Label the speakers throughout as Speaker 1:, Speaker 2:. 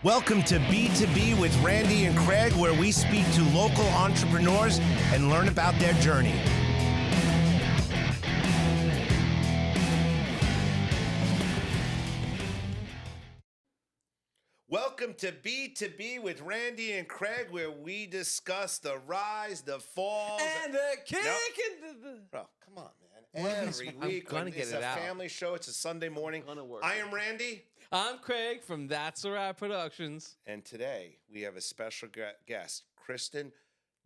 Speaker 1: Welcome to B2B with Randy and Craig, where we speak to local entrepreneurs and learn about their journey. Welcome to B2B with Randy and Craig, where we discuss the rise, the falls,
Speaker 2: and the kick.
Speaker 1: Bro, come on, man. Every week, it's a family show. It's a Sunday morning. I am Randy.
Speaker 2: I'm Craig from That's a Wrap Productions.
Speaker 1: And today we have a special guest, Kristen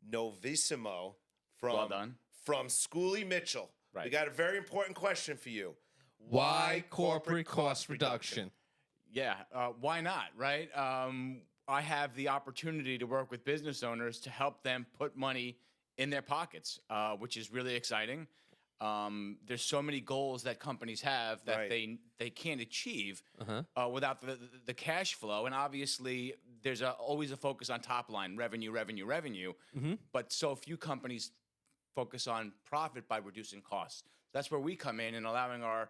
Speaker 1: Novissimo from Schooley Mitchell.
Speaker 2: Right.
Speaker 1: We got a very important question for you.
Speaker 2: Why corporate cost reduction?
Speaker 3: Yeah, why not, right? I have the opportunity to work with business owners to help them put money in their pockets, which is really exciting. There's so many goals that companies have that they can't achieve without the cash flow. And obviously, there's always a focus on top line, revenue. But so few companies focus on profit by reducing costs. That's where we come in and allowing our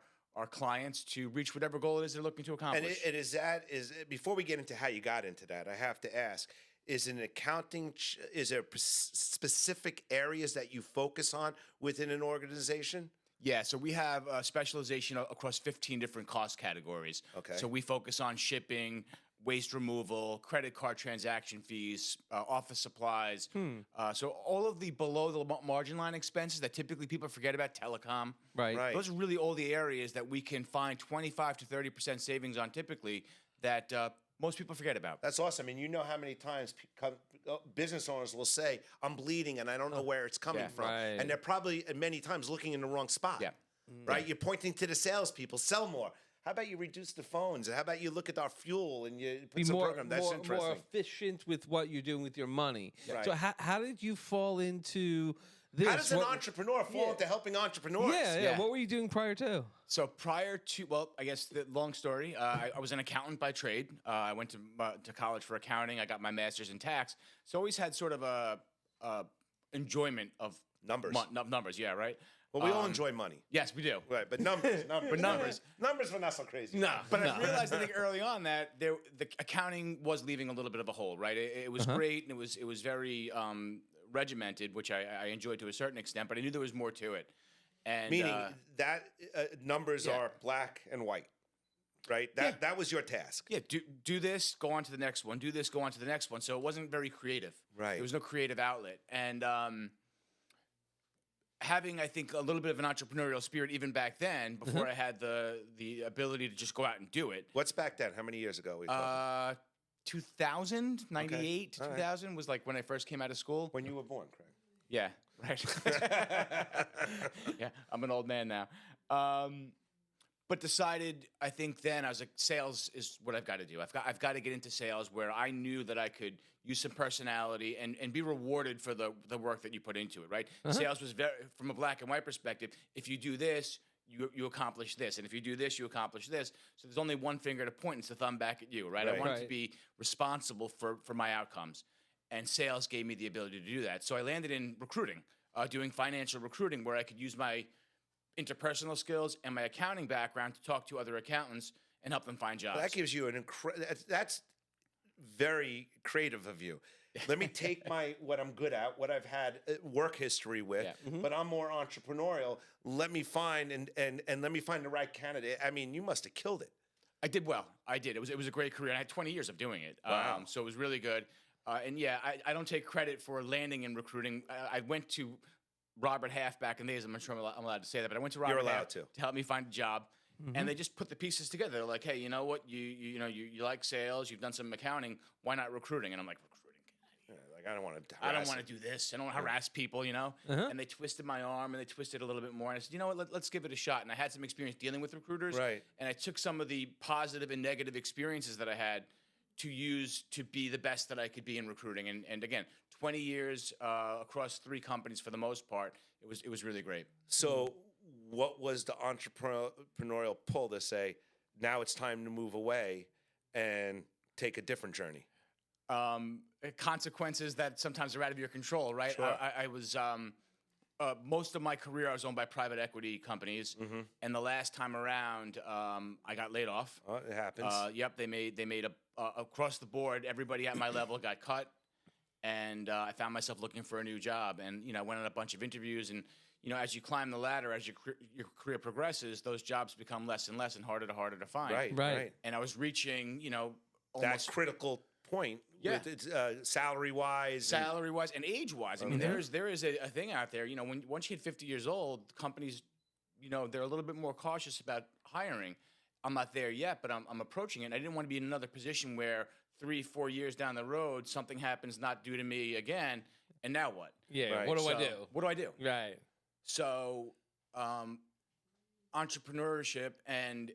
Speaker 3: clients to reach whatever goal it is they're looking to accomplish.
Speaker 1: And before we get into how you got into that, I have to ask, is there specific areas that you focus on within an organization?
Speaker 3: Yeah, so we have a specialization across 15 different cost categories.
Speaker 1: Okay.
Speaker 3: So we focus on shipping, waste removal, credit card transaction fees, office supplies. So all of the below the margin line expenses that typically people forget about, telecom.
Speaker 2: Right.
Speaker 3: Those are really all the areas that we can find 25 to 30% savings on typically that most people forget about.
Speaker 1: That's awesome. And you know how many times business owners will say, I'm bleeding and I don't know where it's coming from.
Speaker 2: Right.
Speaker 1: And they're probably many times looking in the wrong spot.
Speaker 3: Yeah.
Speaker 1: Right? You're pointing to the salespeople, sell more. How about you reduce the phones? How about you look at our fuel and you put some program? That's interesting.
Speaker 2: More efficient with what you're doing with your money.
Speaker 1: Right.
Speaker 2: So how did you fall into this?
Speaker 1: How does an entrepreneur fall into helping entrepreneurs?
Speaker 2: Yeah. What were you doing prior to?
Speaker 3: So prior to, I guess the long story, I was an accountant by trade. I went to college for accounting. I got my master's in tax. So always had sort of a enjoyment of
Speaker 1: numbers.
Speaker 3: Numbers, yeah, right?
Speaker 1: Well, we all enjoy money.
Speaker 3: Yes, we do.
Speaker 1: Right, but numbers. Numbers were not so crazy.
Speaker 3: No, but I realized I think early on that the accounting was leaving a little bit of a hole, right? It was great and it was very regimented, which I enjoyed to a certain extent, but I knew there was more to it. And
Speaker 1: meaning that numbers are black and white, right? That was your task.
Speaker 3: Yeah, do this, go on to the next one. Do this, go on to the next one. So it wasn't very creative.
Speaker 1: Right.
Speaker 3: There was no creative outlet. And having, I think, a little bit of an entrepreneurial spirit even back then, before I had the ability to just go out and do it.
Speaker 1: What's back then? How many years ago?
Speaker 3: 2000, 98 to 2000 was like when I first came out of school.
Speaker 1: When you were born, Craig.
Speaker 3: Yeah, right. Yeah, I'm an old man now. But decided, I think then I was like, sales is what I've got to do. I've got to get into sales where I knew that I could use some personality and be rewarded for the work that you put into it, right? Sales was very, from a black and white perspective, if you do this, you accomplish this. And if you do this, you accomplish this. So there's only one finger to point, and it's the thumb back at you, right? I wanted to be responsible for my outcomes. And sales gave me the ability to do that. So I landed in recruiting, doing financial recruiting where I could use my interpersonal skills and my accounting background to talk to other accountants and help them find jobs.
Speaker 1: That gives you that's very creative of you. Let me take what I'm good at, what I've had work history with, but I'm more entrepreneurial. Let me find and let me find the right candidate. I mean, you must have killed it.
Speaker 3: I did well. I did. It was a great career. I had 20 years of doing it.
Speaker 1: Wow.
Speaker 3: So it was really good. And yeah, I don't take credit for landing in recruiting. I went to Robert Half back in the days. I'm not sure I'm allowed to say that, but I went to Robert Half to help me find a job. And they just put the pieces together. They're like, hey, you know what? You like sales. You've done some accounting. Why not recruiting? And I'm like, recruiting? Get out of here.
Speaker 1: Like, I don't want to.
Speaker 3: I don't want to do this. I don't want to harass people, you know. And they twisted my arm and they twisted a little bit more. And I said, you know what? Let's give it a shot. And I had some experience dealing with recruiters.
Speaker 1: Right.
Speaker 3: And I took some of the positive and negative experiences that I had to use to be the best that I could be in recruiting. And again, 20 years across 3 companies for the most part. It was really great.
Speaker 1: So what was the entrepreneurial pull to say, now it's time to move away and take a different journey?
Speaker 3: Consequences that sometimes are out of your control, right?
Speaker 1: Sure.
Speaker 3: I was most of my career I was owned by private equity companies, and the last time around, I got laid off.
Speaker 1: Oh, it happens.
Speaker 3: Yep, they made a across the board. Everybody at my level got cut, and I found myself looking for a new job. And I went on a bunch of interviews, and as you climb the ladder, as your career progresses, those jobs become less and less and harder to find.
Speaker 1: Right.
Speaker 3: And I was reaching,
Speaker 1: That
Speaker 3: almost
Speaker 1: critical point.
Speaker 3: Yeah.
Speaker 1: With its, salary-wise.
Speaker 3: and age-wise. I mean, there is a thing out there. Once you hit 50 years old, companies, they're a little bit more cautious about hiring. I'm not there yet, but I'm approaching it. And I didn't want to be in another position where 3-4 years down the road, something happens not due to me again, and now what?
Speaker 2: Yeah.
Speaker 1: Right.
Speaker 2: What do I
Speaker 3: So,
Speaker 2: do?
Speaker 3: What do I do?
Speaker 2: Right.
Speaker 3: So, entrepreneurship and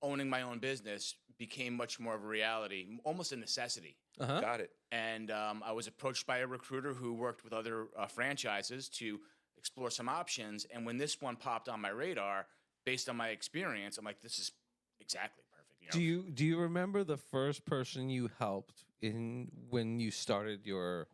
Speaker 3: owning my own business became much more of a reality, almost a necessity.
Speaker 2: Uh-huh.
Speaker 1: Got it.
Speaker 3: And I was approached by a recruiter who worked with other franchises to explore some options. And when this one popped on my radar, based on my experience, I'm like, this is exactly perfect.
Speaker 2: Do you remember the first person you helped when you started your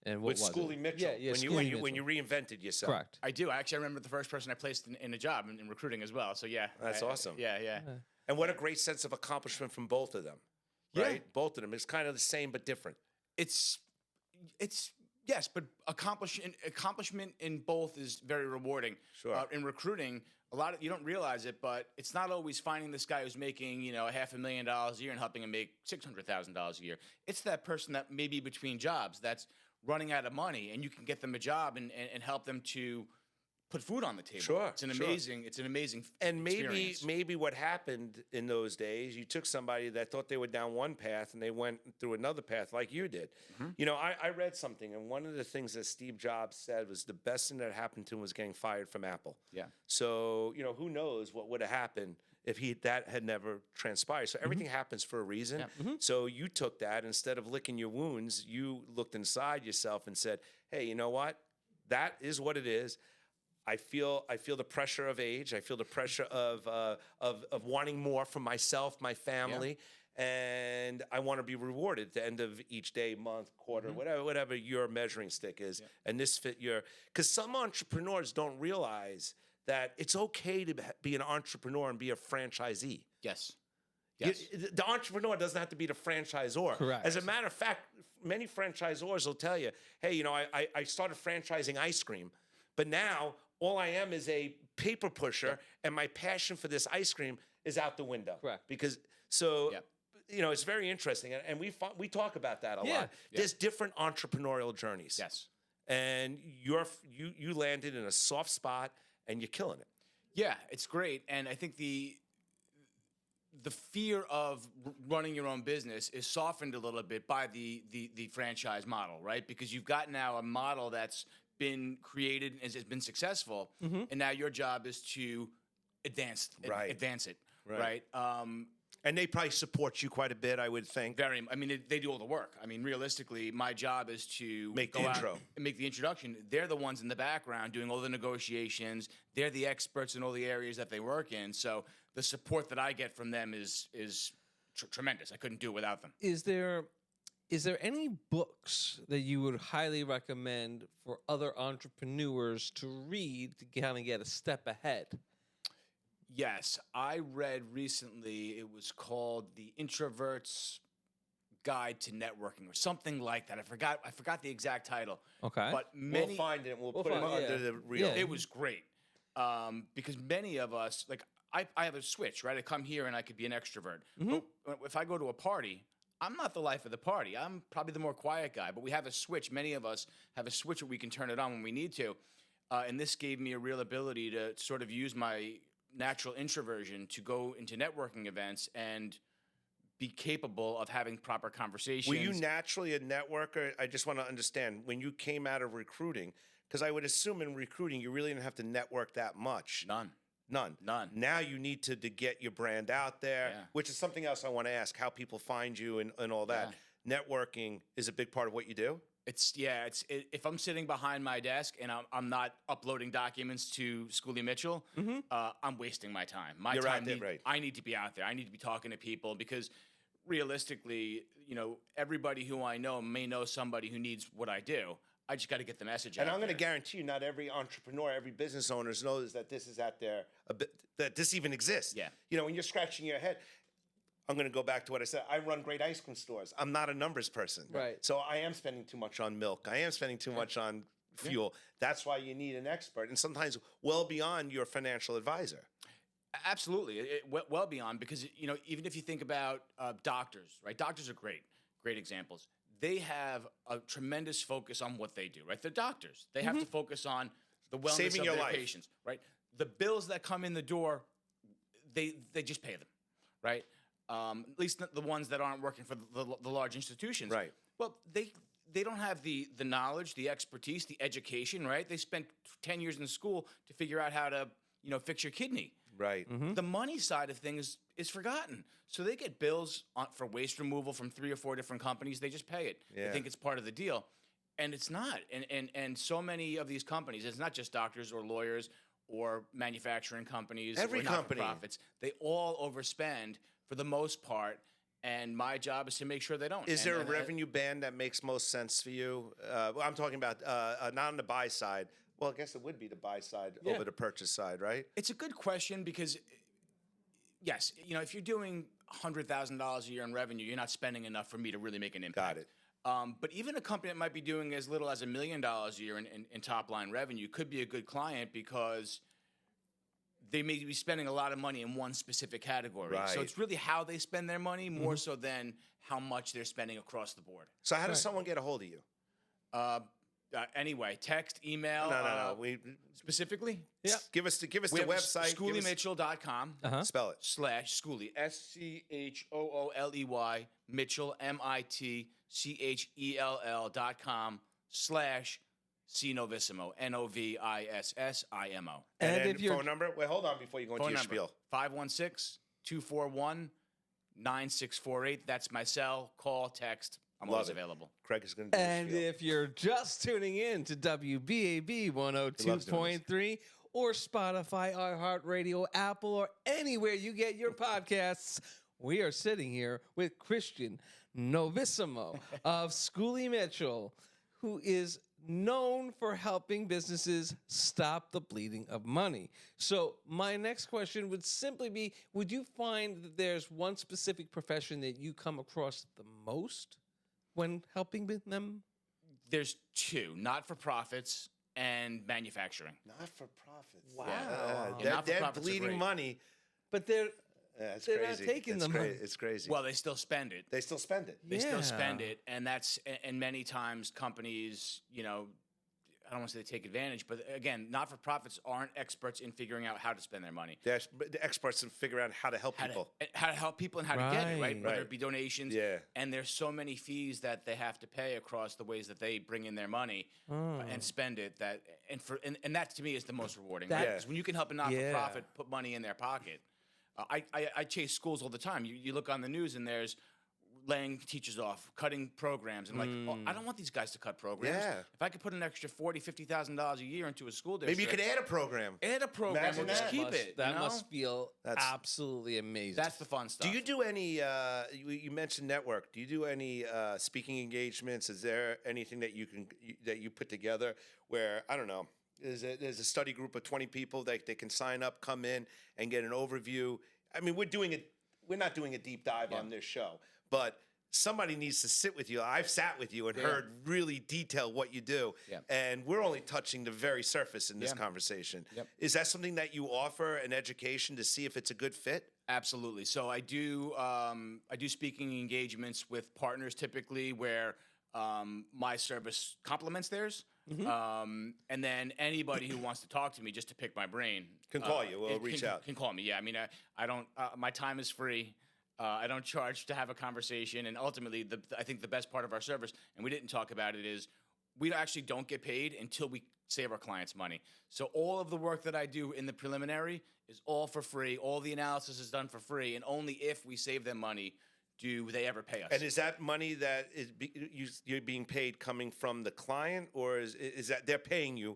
Speaker 2: and what
Speaker 1: With
Speaker 2: was
Speaker 1: Schooley
Speaker 2: it?
Speaker 1: Mitchell.
Speaker 2: Yeah,
Speaker 1: When you reinvented yourself.
Speaker 2: Correct.
Speaker 3: I do. Actually, I remember the first person I placed in a job in recruiting as well. So yeah,
Speaker 1: That's awesome.
Speaker 3: Yeah.
Speaker 1: And what a great sense of accomplishment from both of them.
Speaker 3: Yeah.
Speaker 1: Right? Both of them. It's kind of the same but different.
Speaker 3: It's yes, but accomplishment in both is very rewarding.
Speaker 1: Sure.
Speaker 3: In recruiting, you don't realize it, but it's not always finding this guy who's making $500,000 a year and helping him make $600,000 a year. It's that person that may be between jobs that's running out of money, and you can get them a job and help them to put food on the table.
Speaker 1: Sure,
Speaker 3: It's an
Speaker 1: sure.
Speaker 3: amazing
Speaker 1: And
Speaker 3: experience.
Speaker 1: maybe what happened in those days, you took somebody that thought they were down one path and they went through another path like you did. I read something, and one of the things that Steve Jobs said was the best thing that happened to him was getting fired from Apple.
Speaker 3: Yeah.
Speaker 1: So, who knows what would have happened if that had never transpired. So everything happens for a reason.
Speaker 3: Yeah.
Speaker 1: So you took that, instead of licking your wounds, you looked inside yourself and said, hey, you know what? That is what it is. I feel the pressure of age. I feel the pressure of wanting more for myself, my family, and I want to be rewarded at the end of each day, month, quarter, whatever your measuring stick is. Yeah. And this fit because some entrepreneurs don't realize that it's okay to be an entrepreneur and be a franchisee.
Speaker 3: Yes.
Speaker 1: The entrepreneur doesn't have to be the franchisor.
Speaker 2: Correct.
Speaker 1: As a matter of fact, many franchisors will tell you, hey, I started franchising ice cream, but now all I am is a paper pusher, and my passion for this ice cream is out the window.
Speaker 2: Correct.
Speaker 1: Because it's very interesting, and we talk about that a lot.
Speaker 2: Yeah.
Speaker 1: There's different entrepreneurial journeys.
Speaker 3: Yes.
Speaker 1: And you landed in a soft spot, and you're killing it.
Speaker 3: Yeah, it's great, and I think the fear of running your own business is softened a little bit by the franchise model, right? Because you've got now a model that's been created and has been successful, and now your job is to advance it, right?
Speaker 1: And they probably support you quite a bit, I would think.
Speaker 3: They do all the work. I mean, realistically, my job is to
Speaker 1: Make
Speaker 3: go
Speaker 1: the
Speaker 3: out
Speaker 1: intro.
Speaker 3: and make the introduction. They're the ones in the background doing all the negotiations. They're the experts in all the areas that they work in. So the support that I get from them is tremendous. I couldn't do it without them.
Speaker 2: Is there any books that you would highly recommend for other entrepreneurs to read to kind of get a step ahead?
Speaker 3: Yes, I read recently, it was called The Introvert's Guide to Networking or something like that. I forgot the exact title.
Speaker 2: Okay.
Speaker 3: But
Speaker 1: We'll find it. We'll put it under the reel.
Speaker 2: Yeah.
Speaker 3: It was great. Because many of us, like I have a switch, right? I come here and I could be an extrovert. But if I go to a party, I'm not the life of the party. I'm probably the more quiet guy, but we have a switch. Many of us have a switch where we can turn it on when we need to. And this gave me a real ability to sort of use my natural introversion to go into networking events and be capable of having proper conversations.
Speaker 1: Were you naturally a networker? I just want to understand, when you came out of recruiting, because I would assume in recruiting you really didn't have to network that much.
Speaker 3: None.
Speaker 1: Now you need to get your brand out there, which is something else I want to ask, how people find you and all that. Networking is a big part of what you do?
Speaker 3: If I'm sitting behind my desk and I'm not uploading documents to Schooley Mitchell, I'm wasting my time.
Speaker 1: You're out there, right.
Speaker 3: I need to be out there. I need to be talking to people because realistically, everybody who I know may know somebody who needs what I do. I just got to get the message
Speaker 1: And
Speaker 3: out
Speaker 1: I'm going to
Speaker 3: there.
Speaker 1: guarantee you, not every entrepreneur, every business owner knows that this is out there, that this even exists.
Speaker 3: Yeah.
Speaker 1: You know, when you're scratching your head, I'm going to go back to what I said. I run great ice cream stores. I'm not a numbers person.
Speaker 2: Right.
Speaker 1: So I am spending too much on milk. I am spending too much on fuel. That's why you need an expert, and sometimes well beyond your financial advisor.
Speaker 3: Absolutely, well beyond, because you know, even if you think about doctors, right? Doctors are great examples. They have a tremendous focus on what they do, right? They're doctors. They have to focus on the wellness
Speaker 1: Saving
Speaker 3: of
Speaker 1: your
Speaker 3: their
Speaker 1: life.
Speaker 3: patients, right? The bills that come in the door, they just pay them, right? At least the ones that aren't working for the large institutions,
Speaker 1: Right.
Speaker 3: Well, they don't have the knowledge, the expertise, the education, right? They spent 10 years in school to figure out how to, you know, fix your kidney.
Speaker 1: Right.
Speaker 3: The money side of things is forgotten. So they get bills for waste removal from 3 or 4 different companies. They just pay it.
Speaker 1: Yeah.
Speaker 3: They think it's part of the deal. And it's not. And so many of these companies, it's not just doctors or lawyers or manufacturing companies.
Speaker 1: Every
Speaker 3: or
Speaker 1: company.
Speaker 3: not-for-profits. They all overspend for the most part. And my job is to make sure they don't.
Speaker 1: Is
Speaker 3: And-
Speaker 1: there a
Speaker 3: and-
Speaker 1: revenue band that makes most sense for you? Well, I'm talking about not on the buy side. Well, I guess it would be the buy side over the purchase side, right?
Speaker 3: It's a good question because, yes, you know, if you're doing $100,000 a year in revenue, you're not spending enough for me to really make an impact.
Speaker 1: Got it.
Speaker 3: But even a company that might be doing as little as $1 million a year in top line revenue could be a good client because they may be spending a lot of money in one specific category. So
Speaker 1: Right.
Speaker 3: it's really how they spend their money more so than how much they're spending across the board.
Speaker 1: So how does someone get a hold of you?
Speaker 3: Anyway, text, email.
Speaker 1: No.
Speaker 3: Specifically?
Speaker 2: Yeah.
Speaker 1: Give us the
Speaker 3: We have
Speaker 1: website. give us-
Speaker 3: SchooleyMitchell.com.
Speaker 1: Spell it.
Speaker 3: /Schooley, SCHOOLEY, Mitchell, MITCHELL.com/CNovissimo, NOVISSIMO.
Speaker 1: And,
Speaker 2: And
Speaker 1: then
Speaker 2: if you're
Speaker 1: phone number. Wait, hold on before you go into
Speaker 3: Phone
Speaker 1: your
Speaker 3: number,
Speaker 1: spiel.
Speaker 3: 516-241-9648. That's my cell. Call, text. I'm
Speaker 1: Love
Speaker 3: always
Speaker 1: it.
Speaker 3: available.
Speaker 1: Craig is going to do
Speaker 2: And
Speaker 1: the spiel.
Speaker 2: if you're just tuning in to WBAB
Speaker 1: doing
Speaker 2: 102.3 or Spotify, iHeartRadio, Apple, or anywhere you get your podcasts, we are sitting here with Christian Novissimo of Schooley Mitchell, who is known for helping businesses stop the bleeding of money. So my next question would simply be, would you find that there's one specific profession that you come across the most when helping with them?
Speaker 3: There's 2, not-for-profits and manufacturing.
Speaker 1: Not for profits.
Speaker 2: Wow.
Speaker 3: Yeah,
Speaker 1: They're
Speaker 3: not-for-profits are
Speaker 1: bleeding
Speaker 3: great.
Speaker 1: money.
Speaker 2: But they're
Speaker 1: That's
Speaker 2: They're not
Speaker 1: crazy.
Speaker 2: taking
Speaker 1: it's
Speaker 2: the money.
Speaker 1: It's crazy.
Speaker 3: Well, they still spend it.
Speaker 1: they still spend it.
Speaker 3: They still
Speaker 2: Yeah.
Speaker 3: spend it, and that's and many times companies, you know, I don't want to say they take advantage, but again, not-for-profits aren't experts in figuring out how to spend their money,
Speaker 1: They're the experts in figuring out how to help
Speaker 3: how
Speaker 1: people.
Speaker 3: to help people and how to get it right,
Speaker 2: Right.
Speaker 3: whether
Speaker 1: Right.
Speaker 3: it be donations.
Speaker 1: Yeah.
Speaker 3: And there's so many fees that they have to pay across the ways that they bring in their money and spend it. And that to me is the most rewarding.
Speaker 2: That-
Speaker 3: Right?
Speaker 1: Yeah.
Speaker 3: 'Cause when you can help a not-for-profit put money in their pocket. I chase schools all the time. You look on the news and there's laying teachers off, cutting programs, and I don't want these guys to cut programs.
Speaker 1: Yeah.
Speaker 3: If I could put an extra $40,000-$50,000 a year into a school district,
Speaker 1: Maybe you could add a program.
Speaker 3: add a program
Speaker 1: Imagine
Speaker 3: or just
Speaker 1: that.
Speaker 3: keep
Speaker 2: must,
Speaker 3: it.
Speaker 2: That
Speaker 3: you know?
Speaker 2: must feel
Speaker 1: That's-
Speaker 2: absolutely amazing.
Speaker 3: That's the fun stuff.
Speaker 1: Do you do any? You mentioned network. Do you do any speaking engagements? Is there anything that you put together where I don't know? There's a study group of 20 people that they can sign up, come in, and get an overview. I mean, we're not doing a deep dive on this show, but somebody needs to sit with you. I've sat with you and heard really detail what you do, and we're only touching the very surface in this conversation.
Speaker 3: Yep.
Speaker 1: Is that something that you offer an education to see if it's a good fit?
Speaker 3: Absolutely. So I do speaking engagements with partners typically where my service complements theirs. And then anybody who wants to talk to me just to pick my brain
Speaker 1: Can call you. We'll reach out.
Speaker 3: Can call me. Yeah. I mean, I don't. My time is free. I don't charge to have a conversation. And ultimately, I think the best part of our service, and we didn't talk about it, is we actually don't get paid until we save our clients money. So all of the work that I do in the preliminary is all for free. All the analysis is done for free, and only if we save them money do they ever pay us.
Speaker 1: And is that money that you're being paid coming from the client, or is that they're paying you?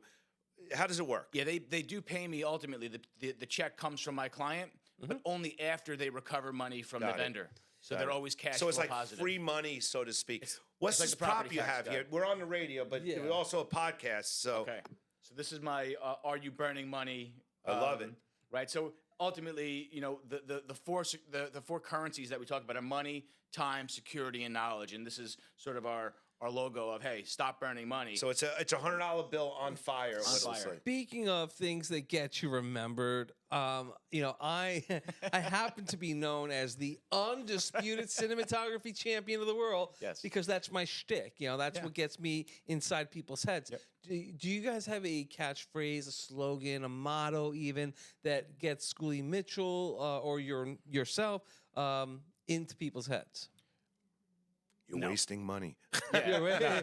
Speaker 1: How does it work?
Speaker 3: Yeah, they do pay me ultimately. The check comes from my client, but only after they recover money from the vendor. So they're always cash
Speaker 1: So it's
Speaker 3: flow
Speaker 1: like
Speaker 3: positive.
Speaker 1: free money, so to speak. What's
Speaker 3: it's
Speaker 1: this
Speaker 3: like the
Speaker 1: prop
Speaker 3: property
Speaker 1: you
Speaker 3: tax
Speaker 1: have
Speaker 3: guy.
Speaker 1: here? We're on the radio, but we're also a podcast. So
Speaker 3: Okay. So this is my "Are you burning money?"
Speaker 1: I love it.
Speaker 3: Right. So ultimately, the four currencies that we talk about are money, time, security, and knowledge. And this is sort of our logo of, hey, stop burning money.
Speaker 1: So it's a $100 bill on fire.
Speaker 3: fire.
Speaker 2: Speaking of things that get you remembered, I I happen to be known as the undisputed cinematography champion of the world.
Speaker 3: Yes.
Speaker 2: Because that's my shtick. That's what gets me inside people's heads.
Speaker 3: Yep.
Speaker 2: Do you guys have a catchphrase, a slogan, a motto, even that gets Schooley Mitchell or yourself into people's heads?
Speaker 1: You're wasting money.
Speaker 3: No,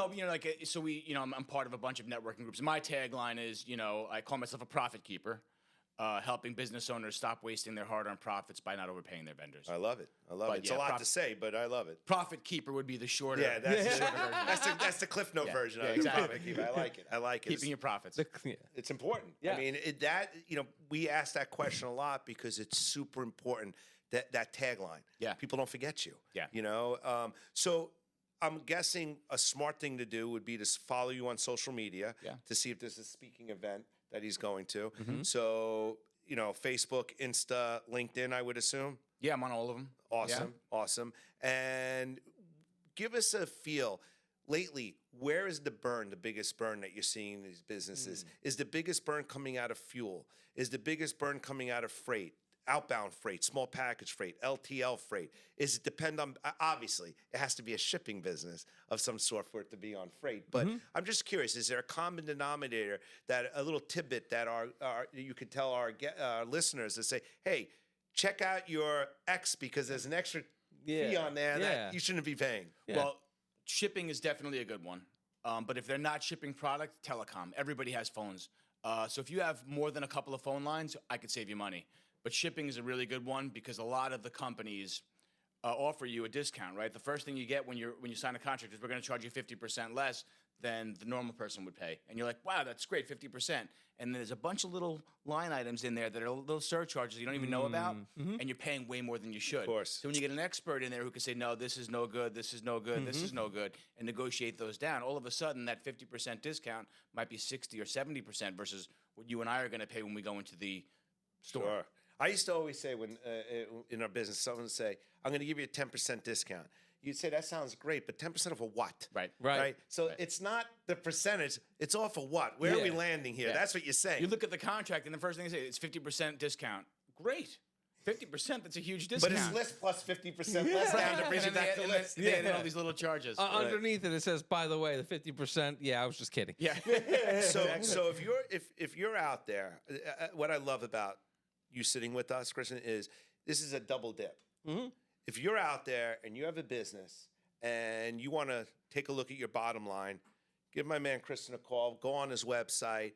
Speaker 3: I'm part of a bunch of networking groups. My tagline is, I call myself a profit keeper, helping business owners stop wasting their hard-earned profits by not overpaying their vendors.
Speaker 1: I love it. It's a lot to say, but I love it.
Speaker 3: Profit keeper would be the shorter.
Speaker 1: Yeah, that's the shorter version. That's the Cliff Note version. Of
Speaker 3: exactly.
Speaker 1: Profit keeper. I like it.
Speaker 3: Keeping your profits.
Speaker 1: It's important.
Speaker 2: Yeah.
Speaker 1: I mean, we ask that question a lot because it's super important. That tagline.
Speaker 3: Yeah.
Speaker 1: People don't forget you.
Speaker 3: Yeah.
Speaker 1: So I'm guessing a smart thing to do would be to follow you on social media to see if there's a speaking event that he's going to.
Speaker 3: Mm-hmm.
Speaker 1: So, Facebook, Insta, LinkedIn, I would assume.
Speaker 3: Yeah, I'm on all of them.
Speaker 1: Awesome. And give us a feel. Lately, where is the biggest burn that you're seeing in these businesses? Is the biggest burn coming out of fuel? Is the biggest burn coming out of freight? Outbound freight, small package freight, LTL freight? Is it depend on, obviously, it has to be a shipping business of some sort for it to be on freight. But I'm just curious, is there a common denominator, a little tidbit that you could tell our listeners to say, hey, check out your X because there's an extra fee on there that you shouldn't be paying?
Speaker 2: Yeah.
Speaker 3: Well, shipping is definitely a good one. But if they're not shipping product, telecom. Everybody has phones. So if you have more than a couple of phone lines, I could save you money. But shipping is a really good one because a lot of the companies offer you a discount, right? The first thing you get when you sign a contract is we're going to charge you 50% less than the normal person would pay. And you're like, wow, that's great, 50%. And there's a bunch of little line items in there that are little surcharges you don't even know about, and you're paying way more than you should. Of
Speaker 1: course.
Speaker 3: So when you get an expert in there who can say, no, this is no good, this is no good, this is no good, and negotiate those down, all of a sudden that 50% discount might be 60 or 70% versus what you and I are going to pay when we go into the store.
Speaker 1: Sure. I used to always say when in our business, someone would say, I'm going to give you a 10% discount. You'd say, that sounds great, but 10% of a what?
Speaker 3: Right.
Speaker 1: So it's not the percentage, it's off of what? Where are we landing here? That's what you're saying.
Speaker 3: You look at the contract, and the first thing they say, it's 50% discount. Great. 50%, that's a huge discount.
Speaker 1: But it's list plus 50% less down to bring you back to list.
Speaker 3: They add all these little charges.
Speaker 2: Underneath it says, by the way, the 50%. Yeah, I was just kidding.
Speaker 3: Yeah.
Speaker 1: So if you're out there, what I love about you sitting with us, Christian, is this is a double dip. If you're out there and you have a business and you want to take a look at your bottom line, give my man Christian a call, go on his website,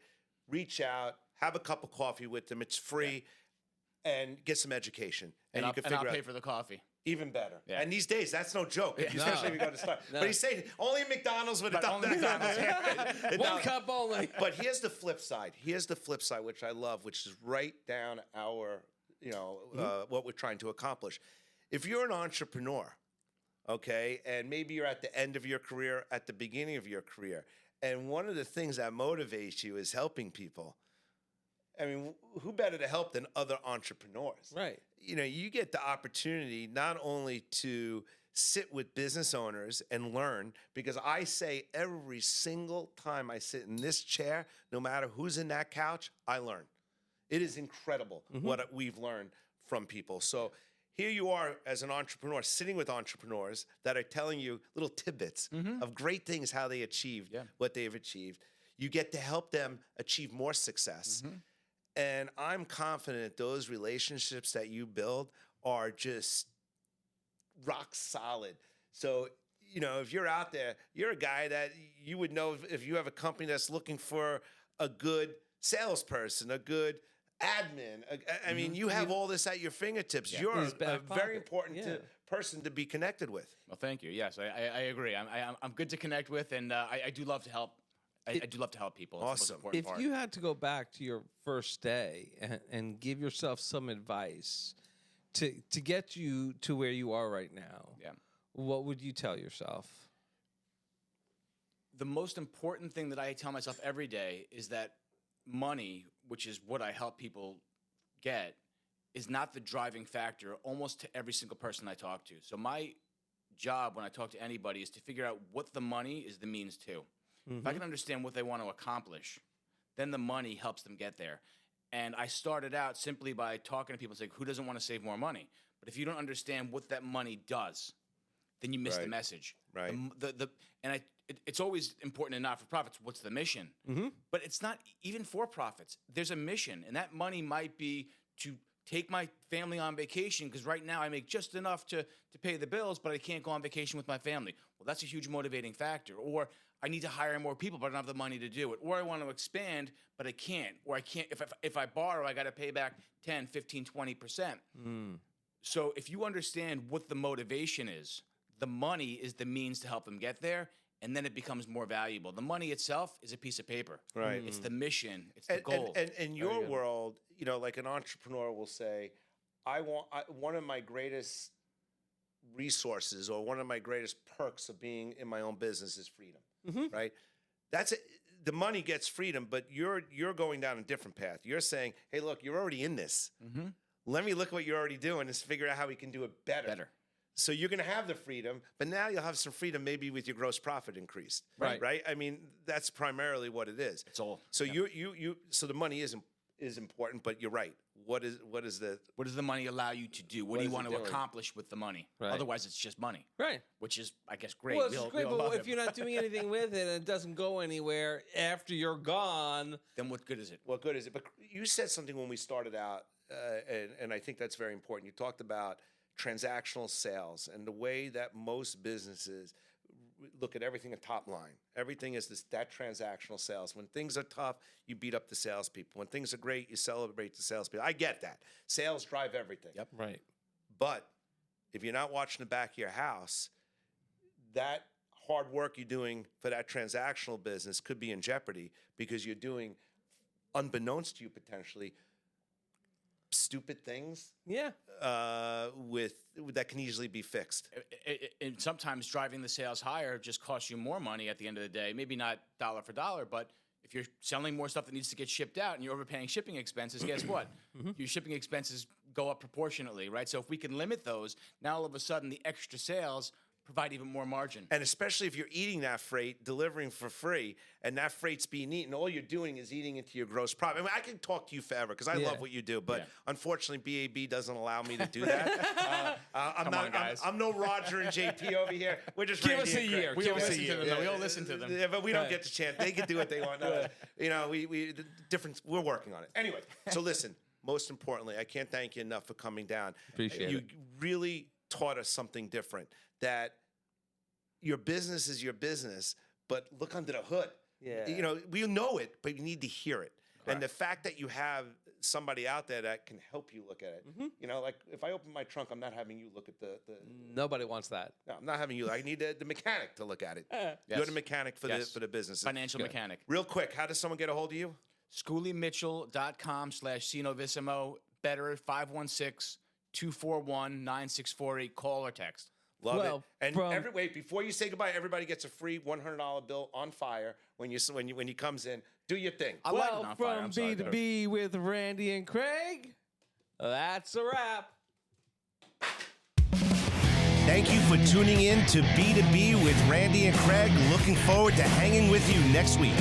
Speaker 1: reach out, have a cup of coffee with him. It's free, and get some education. And you can figure
Speaker 3: I'll
Speaker 1: out
Speaker 3: pay for the coffee.
Speaker 1: even better.
Speaker 3: Yeah.
Speaker 1: And these days, that's no joke, especially if you go to start.
Speaker 2: No.
Speaker 1: But he's saying only McDonald's with a double.
Speaker 2: One cup only.
Speaker 1: But here's the flip side. Here's the flip side, which I love, which is right down our, what we're trying to accomplish. If you're an entrepreneur, okay, and maybe you're at the end of your career, at the beginning of your career, and one of the things that motivates you is helping people. I mean, who better to help than other entrepreneurs?
Speaker 2: Right.
Speaker 1: You get the opportunity not only to sit with business owners and learn, because I say every single time I sit in this chair, no matter who's in that couch, I learn. It is incredible what we've learned from people. So here you are as an entrepreneur, sitting with entrepreneurs that are telling you little tidbits of great things, how they achieved what they've achieved. You get to help them achieve more success. And I'm confident those relationships that you build are just rock solid. So, if you're out there, you're a guy that you would know if you have a company that's looking for a good salesperson, a good admin. I mean, you have all this at your fingertips. You're a very important person to be connected with.
Speaker 3: Well, thank you. Yes, I agree. I'm good to connect with, and I do love to help. I do love to help people. It's
Speaker 1: Awesome.
Speaker 3: the most important part.
Speaker 2: If you had to go back to your first day and give yourself some advice to get you to where you are right now,
Speaker 3: Yeah.
Speaker 2: what would you tell yourself?
Speaker 3: The most important thing that I tell myself every day is that money, which is what I help people get, is not the driving factor almost to every single person I talk to. So my job when I talk to anybody is to figure out what the money is the means to. If I can understand what they want to accomplish, then the money helps them get there. And I started out simply by talking to people and saying, who doesn't want to save more money? But if you don't understand what that money does, then you miss the message.
Speaker 1: Right.
Speaker 3: It's always important in not-for-profits, what's the mission? But it's not even for-profits. There's a mission, and that money might be to take my family on vacation because right now I make just enough to pay the bills, but I can't go on vacation with my family. Well, that's a huge motivating factor. Or I need to hire more people, but I don't have the money to do it. Or I want to expand, but I can't. Or I can't. If I borrow, I got to pay back 10, 15, 20%. So if you understand what the motivation is, the money is the means to help them get there, and then it becomes more valuable. The money itself is a piece of paper.
Speaker 1: Right.
Speaker 3: It's the mission. It's the goal.
Speaker 1: And in your world, you know, like an entrepreneur will say, one of my greatest resources or one of my greatest perks of being in my own business is freedom. Right? That's it. The money gets freedom, but you're going down a different path. You're saying, hey, look, you're already in this. Let me look at what you're already doing and figure out how we can do it better. So you're going to have the freedom, but now you'll have some freedom maybe with your gross profit increased. Right? I mean, that's primarily what it is.
Speaker 3: It's all.
Speaker 1: So so the money is important, but you're right. What does the
Speaker 3: money allow you to do? What do you want to accomplish with the money?
Speaker 2: Right.
Speaker 3: Otherwise, it's just money.
Speaker 2: Right.
Speaker 3: Which is, I guess, great.
Speaker 2: Well, it's great, but if you're not doing anything with it and it doesn't go anywhere after you're gone,
Speaker 3: then what good is it?
Speaker 1: What good is it? But you said something when we started out, and I think that's very important. You talked about transactional sales and the way that most businesses look at everything at top line. Everything is that transactional sales. When things are tough, you beat up the salespeople. When things are great, you celebrate the salespeople. I get that. Sales drive everything.
Speaker 3: Yep.
Speaker 2: right.
Speaker 1: But if you're not watching the back of your house, that hard work you're doing for that transactional business could be in jeopardy because you're doing, unbeknownst to you potentially, stupid things.
Speaker 2: Yeah.
Speaker 1: That can easily be fixed.
Speaker 3: And sometimes driving the sales higher just costs you more money at the end of the day. Maybe not dollar for dollar, but if you're selling more stuff that needs to get shipped out and you're overpaying shipping expenses, guess what? Your shipping expenses go up proportionately, right? So if we can limit those, now all of a sudden the extra sales provide even more margin.
Speaker 1: And especially if you're eating that freight, delivering for free, and that freight's being eaten, all you're doing is eating into your gross profit. I mean, I can talk to you forever because I love what you do, but unfortunately, BAB doesn't allow me to do that. I'm no Roger and JP over here. We're just
Speaker 2: Give us a year.
Speaker 3: We all listen to them.
Speaker 1: Yeah, but we don't get the chance. They can do what they want. You know, the difference. We're working on it. Anyway, so listen. Most importantly, I can't thank you enough for coming down.
Speaker 2: Appreciate it.
Speaker 1: You really taught us something different. That your business is your business, but look under the hood.
Speaker 2: Yeah.
Speaker 1: You know, we know it, but you need to hear it.
Speaker 3: Correct.
Speaker 1: And the fact that you have somebody out there that can help you look at it. You know, like if I open my trunk, I'm not having you look at the
Speaker 2: Nobody wants that.
Speaker 1: No, I'm not having you. I need the mechanic to look at it. You're the mechanic for the business.
Speaker 3: Financial mechanic.
Speaker 1: Real quick, how does someone get a hold of you?
Speaker 3: SchooleyMitchell.com/CNovissimo. Better 516-241-9648. Call or text.
Speaker 1: Love it. And wait, before you say goodbye, everybody gets a free $100 bill on fire when he comes in. Do your thing.
Speaker 3: I like it on fire.
Speaker 2: From B to B with Randy and Craig, that's a wrap.
Speaker 1: Thank you for tuning in to B2B with Randy and Craig. Looking forward to hanging with you next week.